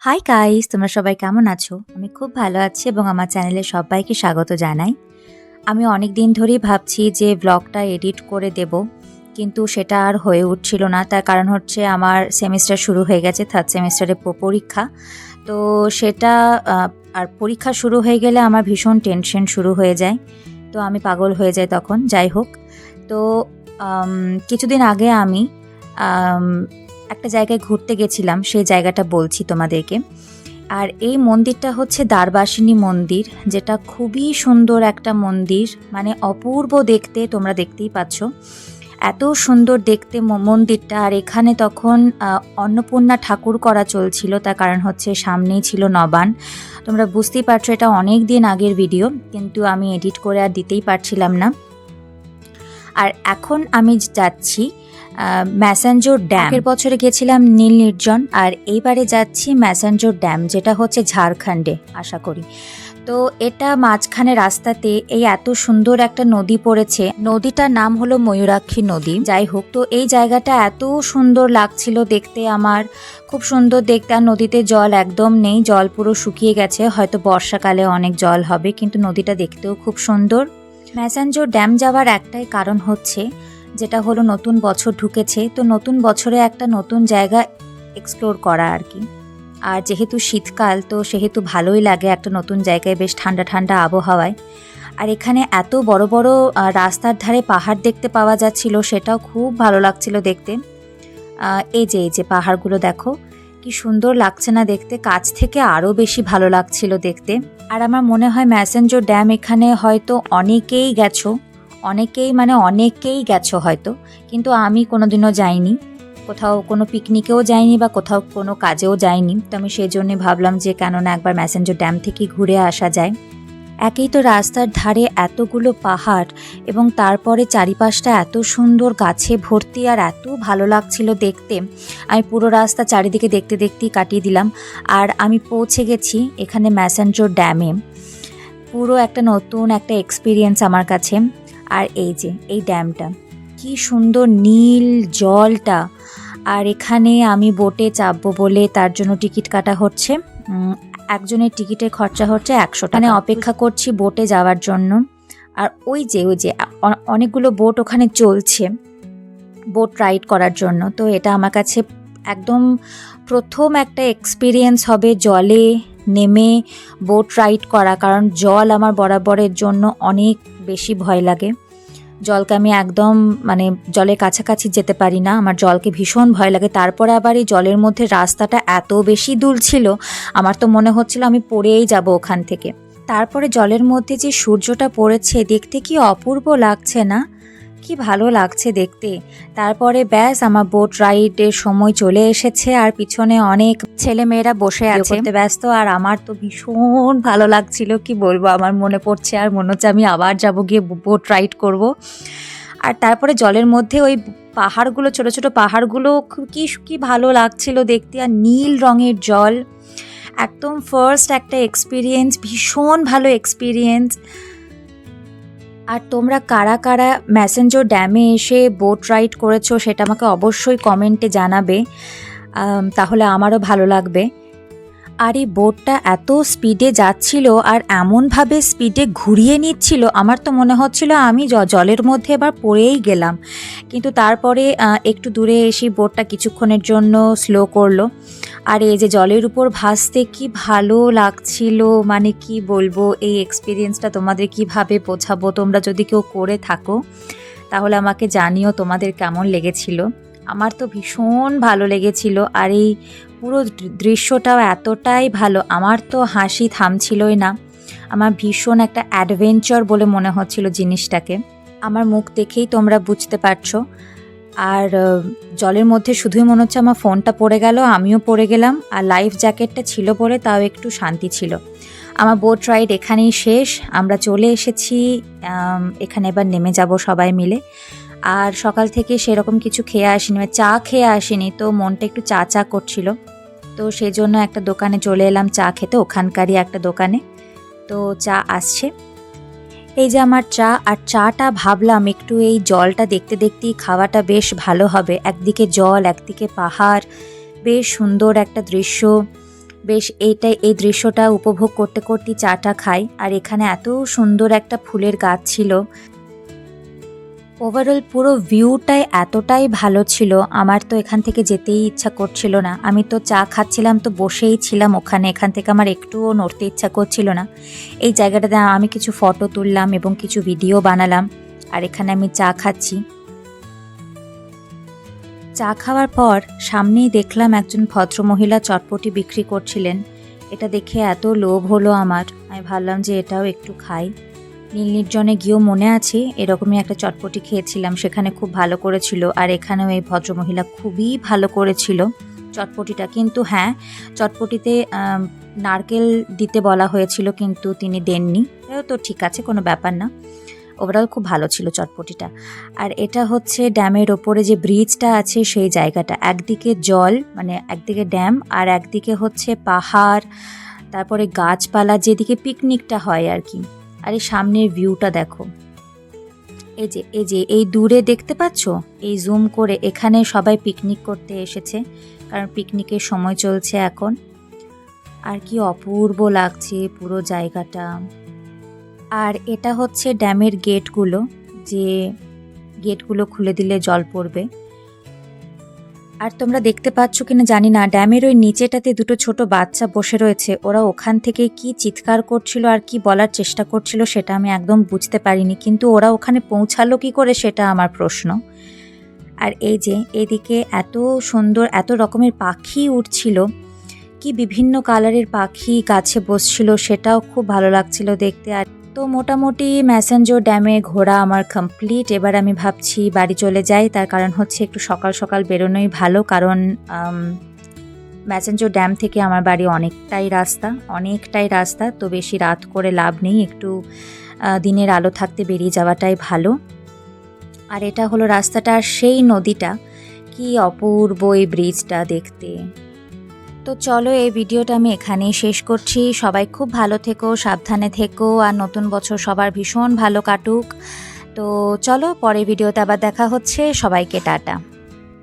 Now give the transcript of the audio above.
Hi guys, তোমরা সবাই কেমন আছো? আমি খুব ভালো আছি এবং আমার চ্যানেলে সবাইকে স্বাগত জানাই। আমি অনেক দিন ধরেই ভাবছি যে ব্লগটা এডিট করে দেব, কিন্তু সেটা আর হয়ে উঠছিল না। তার কারণ হচ্ছে আমার সেমিস্টার শুরু হয়ে গেছে, থার্ড সেমিস্টারে পরীক্ষা। তো সেটা আর পরীক্ষা শুরু হয়ে গেলে আমার ভীষণ টেনশন শুরু হয়ে যায়, তো আমি পাগল হয়ে যাই তখন। যাই হোক, তো কিছুদিন আগে আমি একটা জায়গায় ঘুরতে গেছিলাম, সেই জায়গাটা বলছি তোমাদেরকে। আর এই মন্দিরটা হচ্ছে দ্বারবাসিনী মন্দির, যেটা খুবই সুন্দর একটা মন্দির, মানে অপূর্ব দেখতে। তোমরা দেখতেই পাচ্ছ এত সুন্দর দেখতে মন্দিরটা। আর এখানে তখন অন্নপূর্ণা ঠাকুর করা চলছিল, তার কারণ হচ্ছে সামনেই ছিল নবান। তোমরা বুঝতেই পারছো এটা অনেক দিন আগের ভিডিও, কিন্তু আমি এডিট করে আর দিতেই পারছিলাম না। আর এখন আমি যাচ্ছি ম্যাসাঞ্জোর ড্যাম। আগের বছরে গেছিলাম নীল নির্জন, আর এইবারে যাচ্ছি ম্যাসাঞ্জোর ড্যাম, যেটা হচ্ছে ঝাড়খণ্ডে আশা করি। তো এটা মাঝখানে রাস্তাতে এই এত সুন্দর একটা নদী পড়েছে, নদীটার নাম হলো ময়ূরাক্ষী নদী। যাই হোক, তো এই জায়গাটা এত সুন্দর লাগছিল দেখতে, আমার খুব সুন্দর দেখতে। আর নদীতে জল একদম নেই, জল পুরো শুকিয়ে গেছে, হয়তো বর্ষাকালে অনেক জল হবে, কিন্তু নদীটা দেখতেও খুব সুন্দর। ম্যাসাঞ্জোর ড্যাম যাওয়ার একটাই কারণ হচ্ছে, যেটা হলো নতুন বছর ঢুকেছে, তো নতুন বছরে একটা নতুন জায়গা এক্সপ্লোর করা আর কি। আর যেহেতু শীতকাল, তো সেহেতু ভালোই লাগে একটা নতুন জায়গায়, বেশ ঠান্ডা ঠান্ডা আবহাওয়ায়। আর এখানে এত বড় বড় রাস্তার ধারে পাহাড় দেখতে পাওয়া যাচ্ছিল, সেটাও খুব ভালো লাগছিল দেখতে। এই যে পাহাড়গুলো দেখো কি সুন্দর লাগছে না দেখতে, কাছ থেকে আরও বেশি ভালো লাগছিল দেখতে। আর আমার মনে হয় ম্যাসাঞ্জোর ড্যাম এখানে হয়তো অনেকেই গেছো হয়তো, কিন্তু আমি কোনোদিনও যাইনি, কোথাও কোনো পিকনিকেও যাইনি বা কোথাও কোনো কাজেও যাইনি। তো আমি সেই জন্যে ভাবলাম যে কেননা একবার ম্যাসাঞ্জোর ড্যাম থেকে ঘুরে আসা যায়। একেই তো রাস্তার ধারে এতগুলো পাহাড়, এবং তারপরে চারিপাশটা এত সুন্দর গাছে ভর্তি, আর এত ভালো লাগছিল দেখতে। আমি পুরো রাস্তা চারিদিকে দেখতে দেখতেই কাটিয়ে দিলাম। আর আমি পৌঁছে গেছি এখানে ম্যাসাঞ্জোর ড্যামে। পুরো একটা নতুন একটা এক্সপিরিয়েন্স আমার কাছে। আর এই যে এই ড্যামটা, কি সুন্দর নীল জলটা। আর এখানে আমি বোটে চাপবো বলে তার জন্য টিকিট কাটা হচ্ছে। একজনের টিকিটের খরচা হচ্ছে 100 টাকা। অপেক্ষা করছি বোটে যাওয়ার জন্য। আর ওই যে অনেকগুলো বোট ওখানে চলছে বোট রাইড করার জন্য। তো এটা আমার কাছে একদম প্রথম একটা এক্সপিরিয়েন্স হবে জলে নেমে বোট রাইড করা, কারণ জল আমার বরাবরের জন্য অনেক বেশি ভয় লাগে। জলকে আমি একদম মানে জলের কাছাকাছি যেতে পারি না, আমার জলকে ভীষণ ভয় লাগে। তারপরে আবার এই জলের মধ্যে রাস্তাটা এত বেশি দুল ছিল, আমার তো মনে হচ্ছিল আমি পড়েই যাব ওখান থেকে। তারপরে জলের মধ্যে যে সূর্যটা পড়েছে, দেখতে কি অপূর্ব লাগছে না, কি ভালো লাগছে দেখতে। তারপরে ব্যাস আমার বোট রাইডের সময় চলে এসেছে, আর পিছনে অনেক ছেলে মেয়েরা বসে আছে ব্যস্ত। আর আমার তো ভীষণ ভালো লাগছিল, কি বলবো, আমার মনে পড়ছে আর মনে হচ্ছে আমি আবার যাব গিয়ে বোট রাইড করব। আর তারপরে জলের মধ্যে ওই পাহাড়গুলো, ছোট ছোট পাহাড়গুলো কি ভালো লাগছিল দেখতে, আর নীল রঙের জল, একদম ফার্স্ট একটা এক্সপিরিয়েন্স, ভীষণ ভালো এক্সপিরিয়েন্স। আর তোমরা কারা কারা ম্যাসাঞ্জোর ড্যামে এসে বোট রাইড করেছো সেটা আমাকে অবশ্যই কমেন্টে জানাবে, তাহলে আমারও ভালো লাগবে। আর এই বোটটা এত স্পিডে যাচ্ছিল, আর এমনভাবে স্পিডে ঘুরিয়ে নিচ্ছিল, আমার তো মনে হচ্ছিল আমি জলের মধ্যে এবার পড়েই গেলাম। কিন্তু তারপরে একটু দূরে এসে বোটটা কিছুক্ষণের জন্য স্লো করলো। আর এই যে জলের উপর ভাসতে কি ভালো লাগছিল, মানে কি বলবো, এই এক্সপিরিয়েন্সটা তোমাদের কিভাবে বোঝাবো। তোমরা যদি কেউ করে থাকো তাহলে আমাকে জানিও তোমাদের কেমন লেগেছিল। আমার তো ভীষণ ভালো লেগেছিল। আর এই পুরো দৃশ্যটাও এতটাই ভালো, আমার তো হাসি থামছিলই না। আমার ভীষণ একটা অ্যাডভেঞ্চার বলে মনে হচ্ছিল জিনিসটাকে, আমার মুখ দেখেই তোমরা বুঝতে পারছো। আর জলের মধ্যে শুধুই মনে হচ্ছে আমার ফোনটা পড়ে গেল, আমিও পড়ে গেলাম। আর লাইফ জ্যাকেটটা ছিল বলে তাও একটু শান্তি ছিল। আমার বোট রাইড এখানেই শেষ, আমরা চলে এসেছি এখানে, এবার নেমে যাব সবাই মিলে। আর সকাল থেকে সেরকম কিছু খেয়ে আসিনি, চা খেয়ে আসিনি, তো মনটা একটু চা চা করছিল, তো সেই জন্য একটা দোকানে চলে এলাম চা খেতে, ওখানকারই একটা দোকানে। তো চা আসছে, এই যে আমার চা। আর চাটা ভাবলাম একটু এই জলটা দেখতে দেখতেই খাওয়াটা বেশ ভালো হবে, একদিকে জল একদিকে পাহাড়, বেশ সুন্দর একটা দৃশ্য। বেশ এই দৃশ্যটা উপভোগ করতে করতে চাটা খাই। আর এখানে এত সুন্দর একটা ফুলের গাছ ছিল। ওভারঅল পুরো ভিউটাই এতটাই ভালো ছিল, আমার তো এখান থেকে যেতেই ইচ্ছা করছিল না। আমি তো চা খাচ্ছিলাম, তো বসেই ছিলাম ওখানে, এখান থেকে আমার একটুও নড়তে ইচ্ছা করছিল না। এই জায়গাটাতে আমি কিছু ফটো তুললাম এবং কিছু ভিডিও বানালাম, আর এখানে আমি চা খাচ্ছি। চা খাওয়ার পর সামনেই দেখলাম একজন ভদ্রমহিলা চটপটি বিক্রি করছিলেন। এটা দেখে এত লোভ হলো আমার, আমি ভাবলাম যে এটাও একটু খাই। নীল নির্জনে গিয়েও মনে আছে এরকমই একটা চটপটি খেয়েছিলাম, সেখানে খুব ভালো করেছিল। আর এখানেও এই ভদ্রমহিলা খুবই ভালো করেছিল চটপটিটা। কিন্তু হ্যাঁ, চটপটিতে নারকেল দিতে বলা হয়েছিল, কিন্তু তিনি দেননি। তো ঠিক আছে, কোনো ব্যাপার না। ওভারঅল খুব ভালো ছিল চটপটিটা। আর এটা হচ্ছে ড্যামের ওপরে যে ব্রিজটা আছে সেই জায়গাটা। একদিকে জল, মানে একদিকে ড্যাম, আর একদিকে হচ্ছে পাহাড়, তারপরে গাছপালা, যেদিকে পিকনিকটা হয় আর কি। আর এই সামনের ভিউটা দেখো, এই দূরে দেখতে পাচ্ছ, এই জুম করে, এখানে সবাই পিকনিক করতে এসেছে, কারণ পিকনিকের সময় চলছে এখন। আর কি অপূর্ব লাগছে পুরো জায়গাটা। আর এটা হচ্ছে ড্যামের গেটগুলো, যে গেটগুলো খুলে দিলে জল পড়বে। আর তোমরা দেখতে পাচ্ছ কিনা জানি না, ড্যামের ওই নিচেটাতে দুটো ছোট বাচ্চা বসে রয়েছে। ওরা ওখান থেকে কি চিৎকার করছিল আর কি বলার চেষ্টা করছিল সেটা আমি একদম বুঝতে পারিনি, কিন্তু ওরা ওখানে পৌঁছালো কি করে সেটা আমার প্রশ্ন। আর এই যে এদিকে এত সুন্দর এত রকমের পাখি উঠছিল, কি বিভিন্ন কালারের পাখি গাছে বসছিল, সেটাও খুব ভালো লাগছিল দেখতে। আর তো মোটামুটি ম্যাসেঞ্জোর ড্যামে ঘোরা আমার কমপ্লিট। এবার আমি ভাবছি বাড়ি চলে যাই, তার কারণ হচ্ছে একটু সকাল সকাল বেরোনোই ভালো, কারণ ম্যাসেঞ্জোর ড্যাম থেকে আমার বাড়ি অনেকটাই রাস্তা, তো বেশি রাত করে লাভ নেই, একটু দিনের আলো থাকতে বেরিয়ে যাওয়াটাই ভালো। আর এটা হলো রাস্তাটা, সেই নদীটা, কি অপূর্ব এই ব্রিজটা দেখতে। তো চলো, এই ভিডিওটা আমি এখানেই শেষ করছি। সবাই খুব ভালো থেকো, সাবধানে থেকো, আর নতুন বছর সবার ভীষণ ভালো কাটুক। তো চলো, পরের ভিডিওতে আবার দেখা হচ্ছে। সবাইকে টাটা।